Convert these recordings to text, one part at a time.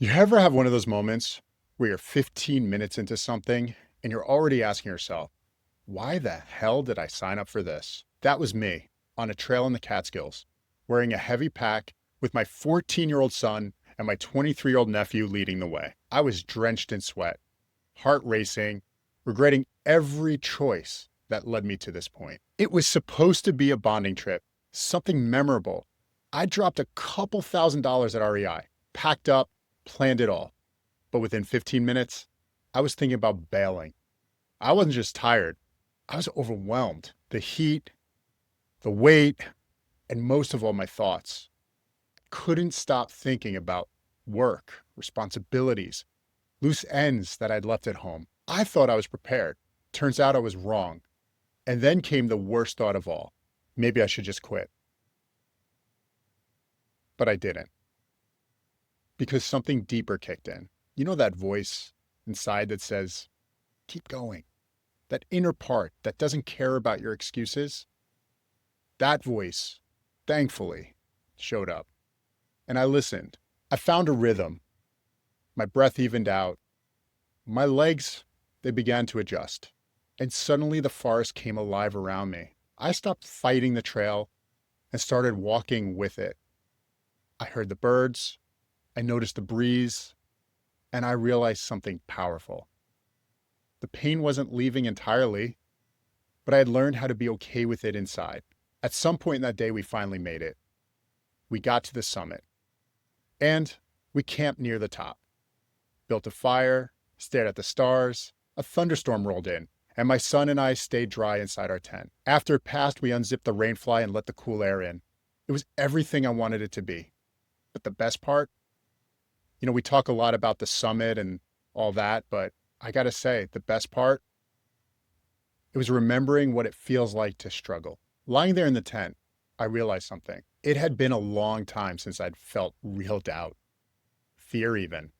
You ever have one of those moments where you're 15 minutes into something and you're already asking yourself, why the hell did I sign up for this? That was me on a trail in the Catskills, wearing a heavy pack with my 14-year-old son and my 23-year-old nephew leading the way. I was drenched in sweat, heart racing, regretting every choice that led me to this point. It was supposed to be a bonding trip, something memorable. I dropped a couple $1,000s at REI, packed up, planned it all. But within 15 minutes, I was thinking about bailing. I wasn't just tired, I was overwhelmed. The heat, the weight, and most of all, my thoughts. Couldn't stop thinking about work, responsibilities, loose ends that I'd left at home. I thought I was prepared. Turns out I was wrong. And then came the worst thought of all. Maybe I should just quit. But I didn't, because something deeper kicked in. You know that voice inside that says, keep going. That inner part that doesn't care about your excuses? That voice, thankfully, showed up. And I listened. I found a rhythm. My breath evened out. My legs, they began to adjust. And suddenly the forest came alive around me. I stopped fighting the trail and started walking with it. I heard the birds. I noticed the breeze. And I realized something powerful. The pain wasn't leaving entirely, but I had learned how to be okay with it inside. At some point in that day, we finally made it. We got to the summit, and we camped near the top, built a fire, stared at the stars. A thunderstorm rolled in, and my son and I stayed dry inside our tent. After it passed, we unzipped the rainfly and let the cool air in. It was everything I wanted it to be. But the best part, we talk a lot about the summit and all that, but I gotta say, the best part, it was remembering what it feels like to struggle. Lying there in the tent, I realized something. It had been a long time since I'd felt real doubt, fear even.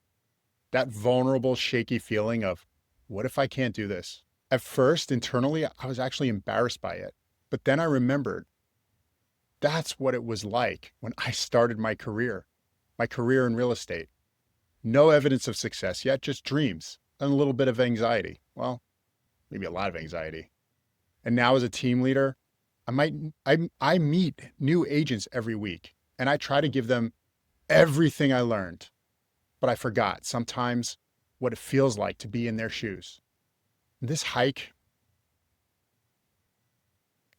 That vulnerable, shaky feeling of, what if I can't do this? At first, internally, I was actually embarrassed by it. But then I remembered, that's what it was like when I started my career in real estate. No evidence of success yet, just dreams and a little bit of anxiety. Well, maybe a lot of anxiety. And now as a team leader, I meet new agents every week and I try to give them everything I learned. But I forgot sometimes what it feels like to be in their shoes. This hike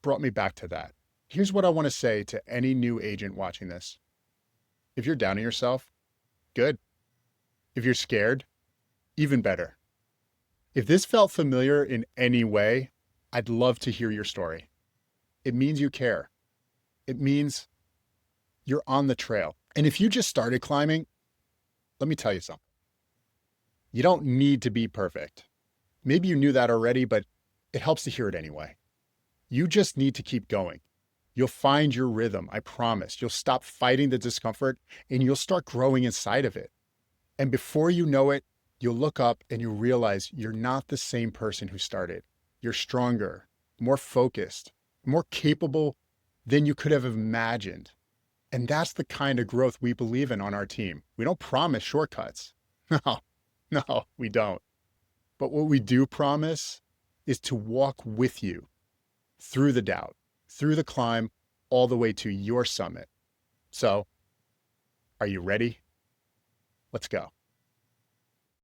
brought me back to that. Here's what I want to say to any new agent watching this. If you're down on yourself, good. If you're scared, even better. If this felt familiar in any way, I'd love to hear your story. It means you care. It means you're on the trail. And if you just started climbing, let me tell you something. You don't need to be perfect. Maybe you knew that already, but it helps to hear it anyway. You just need to keep going. You'll find your rhythm, I promise. You'll stop fighting the discomfort and you'll start growing inside of it. And before you know it, you'll look up and you'll realize you're not the same person who started. You're stronger, more focused, more capable than you could have imagined. And that's the kind of growth we believe in on our team. We don't promise shortcuts. No, we don't. But what we do promise is to walk with you through the doubt, through the climb, all the way to your summit. So, are you ready? Let's go.